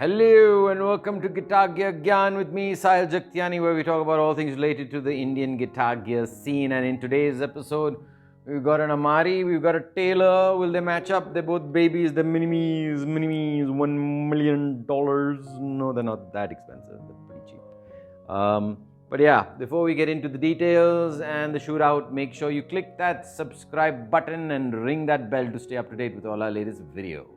Hello and welcome to Guitar Gear Gyan with me, Sahil Jaktiani, where we talk about all things related to the Indian guitar gear scene. And in today's episode, we've got an Amari, we've got a Taylor. Will they match up? They're both babies, they're mini-me's, $1 million. No, they're not that expensive, they're pretty cheap. But yeah, before we get into the details and the shootout, make sure you click that subscribe button and ring that bell to stay up to date with all our latest videos.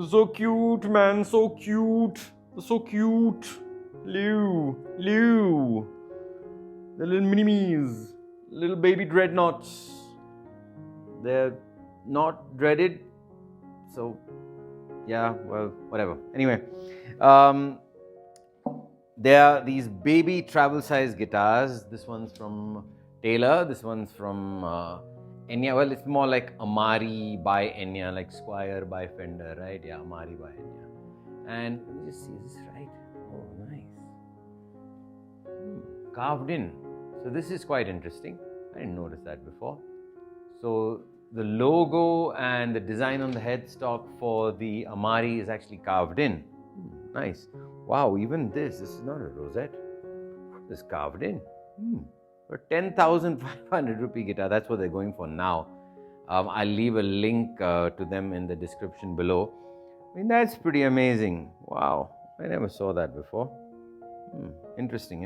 So cute, man, so cute, so cute. Lou. The little mini-me's, little baby dreadnoughts. They're not dreaded, so yeah, well, whatever. Anyway, there are these baby travel size guitars. This one's from Taylor, this one's from Enya. Well, it's more like Amari by Enya, like Squire by Fender, right? Yeah, Amari by Enya. And let me just see, is this right? Oh, nice. Carved in. So this is quite interesting. I didn't notice that before. So the logo and the design on the headstock for the Amari is actually carved in. Nice. Wow, even this is not a rosette. This is carved in. For 10,500 rupee guitar, that's what they're going for now. I'll leave a link to them in the description below. I mean, that's pretty amazing. Wow, I never saw that before. Interesting.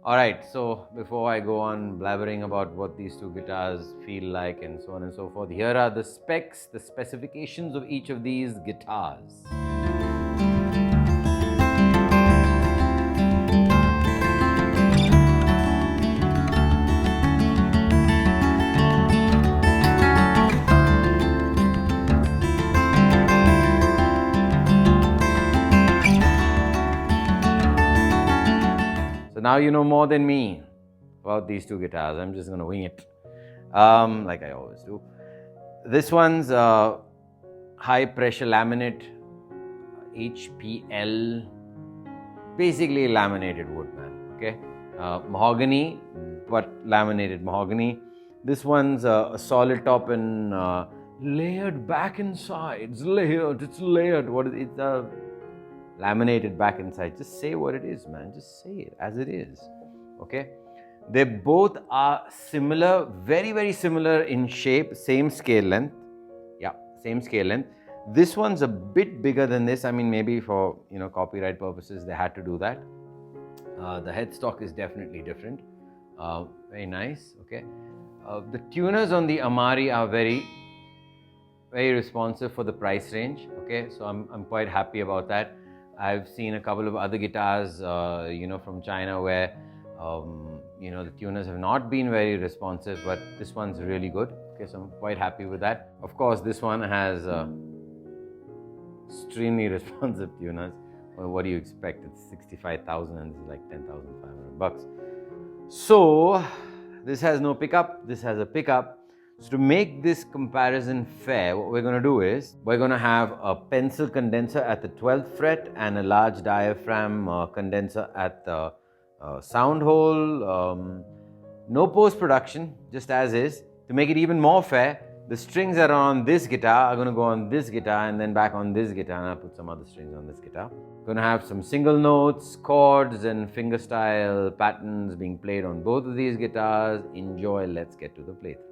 All right, so before I go on blabbering about what these two guitars feel like and so on and so forth, here are the specs, the specifications of each of these guitars. So now you know more than me about these two guitars. I'm just going to wing it, like I always do. This one's high pressure laminate, HPL, basically laminated wood, man, okay? Mahogany, but laminated mahogany. This one's a solid top and layered back and sides. It's layered. What is it? It's laminated back and side. Just say what it is, man. Just say it as it is, okay? They both are similar, very similar in shape, same scale length. Yeah, same scale length. This one's a bit bigger than this. I mean, maybe for, copyright purposes, they had to do that. The headstock is definitely different. Very nice, okay? The tuners on the Amari are very responsive for the price range, okay? So I'm quite happy about that. I've seen a couple of other guitars, from China where, the tuners have not been very responsive, but this one's really good. Okay, so I'm quite happy with that. Of course, this one has extremely responsive tuners. Well, what do you expect? It's 65,000 and this is like 10,500 bucks. So this has no pickup, this has a pickup. So to make this comparison fair, what we're going to do is, we're going to have a pencil condenser at the 12th fret and a large diaphragm condenser at the sound hole. No post-production, just as is. To make it even more fair, the strings that are on this guitar are going to go on this guitar and then back on this guitar, and I'll put some other strings on this guitar. Going to have some single notes, chords and fingerstyle patterns being played on both of these guitars. Enjoy, let's get to the playthrough.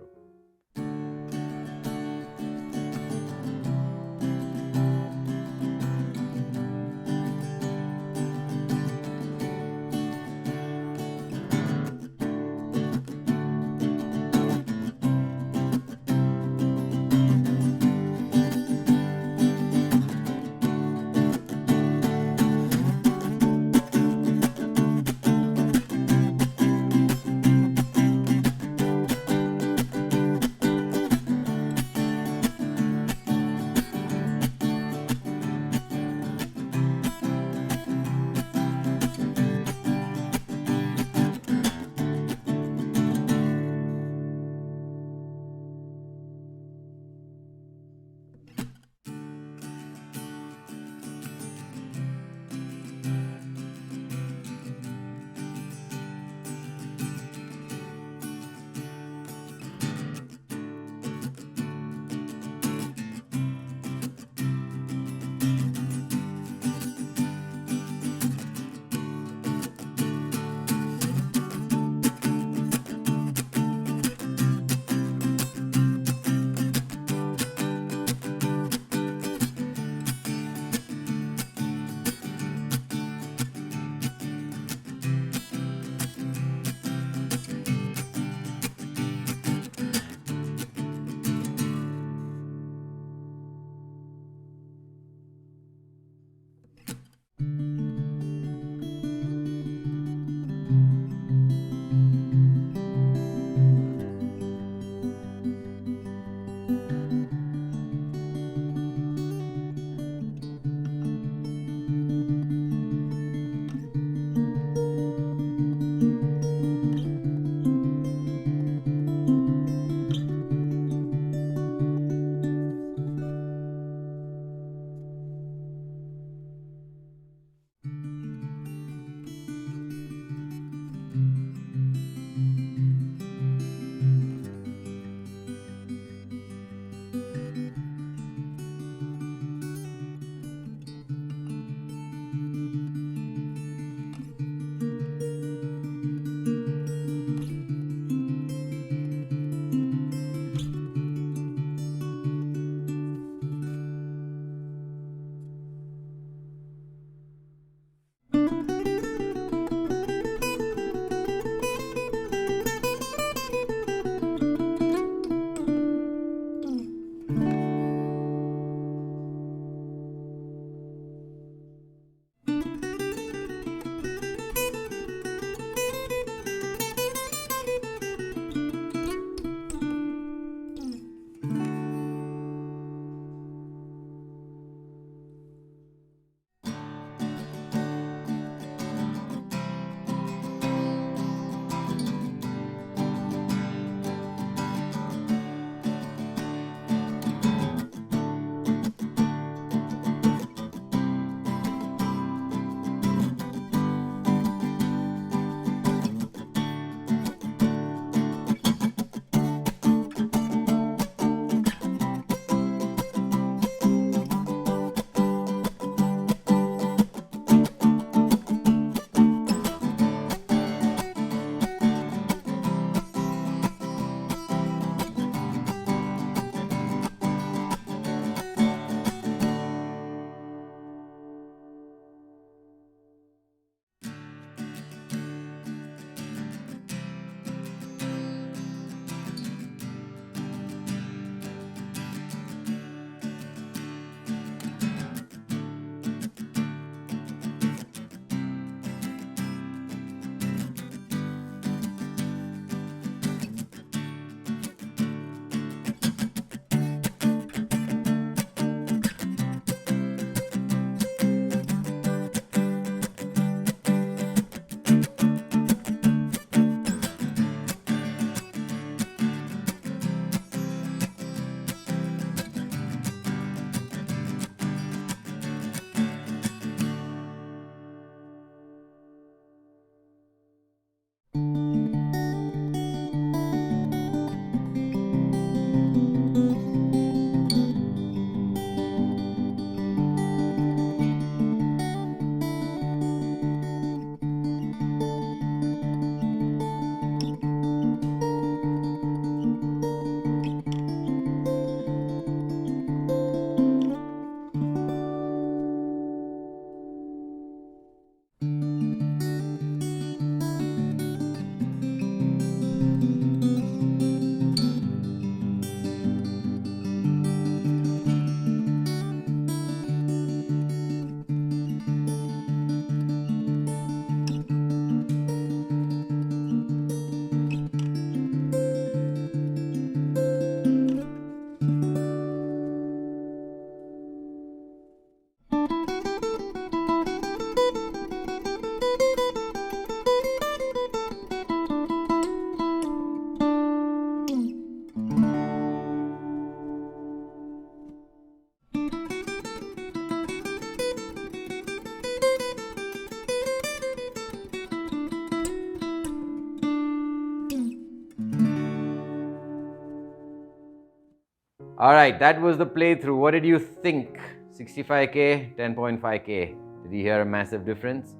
All right, that was the playthrough. What did you think? 65K, 10.5K. Did you hear a massive difference?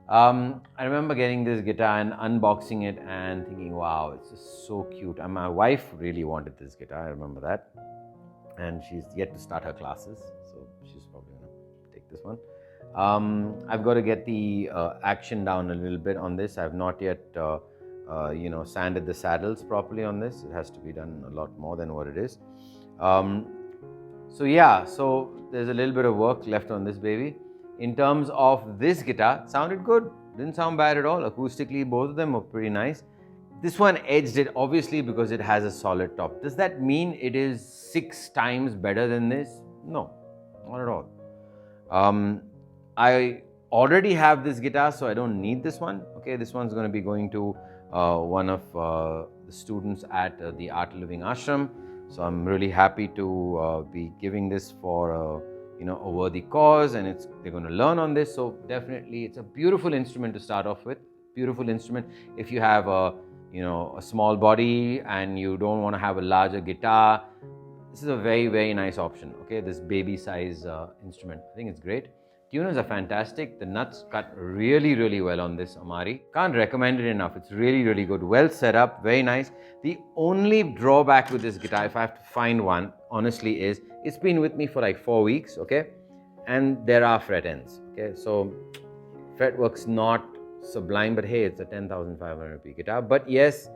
I remember getting this guitar and unboxing it and thinking, wow, it's just so cute. And my wife really wanted this guitar, I remember that. And she's yet to start her classes, so she's probably going to take this one. I've got to get the action down a little bit on this. I've not yet, sanded the saddles properly on this. It has to be done a lot more than what it is. So there's a little bit of work left on this baby. In terms of this guitar, it sounded good. Didn't sound bad at all. Acoustically, both of them were pretty nice. This one edged it, obviously, because it has a solid top. Does that mean it is 6 times better than this? No, not at all. I already have this guitar, so I don't need this one. Okay, this one's going to be going to one of the students at the Art of Living Ashram. So I'm really happy to be giving this for a worthy cause, and they're going to learn on this. So definitely, it's a beautiful instrument to start off with. Beautiful instrument. If you have a small body and you don't want to have a larger guitar, this is a very, very nice option. Okay, this baby size instrument. I think it's great. Tuners are fantastic. The nuts cut really, really well on this Amari. Can't recommend it enough. It's really, really good. Well set up, very nice. The only drawback with this guitar, if I have to find one, honestly, is it's been with me for like 4 weeks, okay? And there are fret ends, okay? So fretwork's not sublime, but hey, it's a 10,500 rupee guitar. But yes,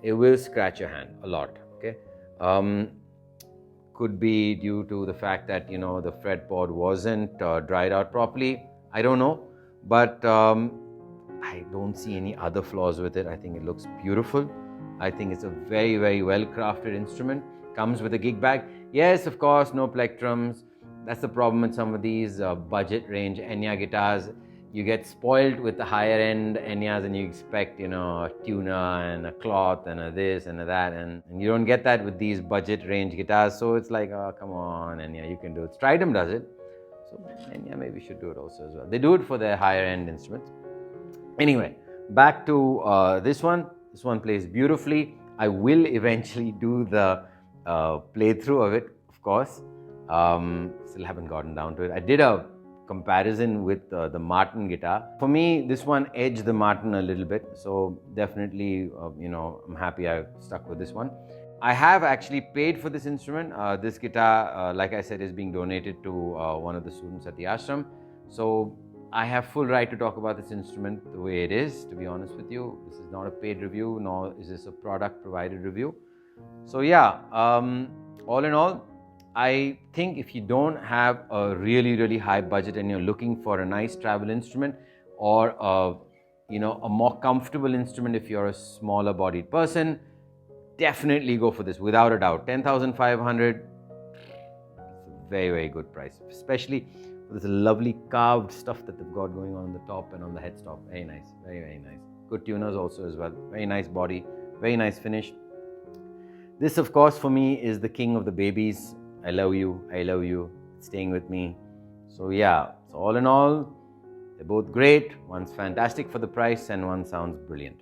it will scratch your hand a lot, okay? Could be due to the fact that, the fretboard wasn't dried out properly. I don't know, but I don't see any other flaws with it. I think it looks beautiful. I think it's a very, very well-crafted instrument. Comes with a gig bag. Yes, of course, no plectrums. That's the problem with some of these budget range Enya guitars. You get spoiled with the higher end Enyas and you expect, a tuner and a cloth and a this and a that, and you don't get that with these budget range guitars. So it's like, oh, come on, Enya, you can do it. Stridum does it. So Enya maybe should do it also as well. They do it for their higher end instruments. Anyway, back to this one. This one plays beautifully. I will eventually do the playthrough of it, of course. Still haven't gotten down to it. I did a comparison with the Martin guitar. For me, this one edged the Martin a little bit. So definitely, I'm happy I stuck with this one. I have actually paid for this instrument. This guitar, like I said, is being donated to one of the students at the ashram. So I have full right to talk about this instrument the way it is, to be honest with you. This is not a paid review, nor is this a product provided review. So yeah, all in all, I think if you don't have a really, really high budget and you're looking for a nice travel instrument or a more comfortable instrument if you're a smaller bodied person, definitely go for this without a doubt. 10,500, it's a very, very good price, especially for this lovely carved stuff that they've got going on the top and on the headstock. Very nice, very, very nice. Good tuners also as well. Very nice body, very nice finish. This, of course, for me is the king of the babies. I love you, it's staying with me. So yeah, so all in all, they're both great. One's fantastic for the price and one sounds brilliant.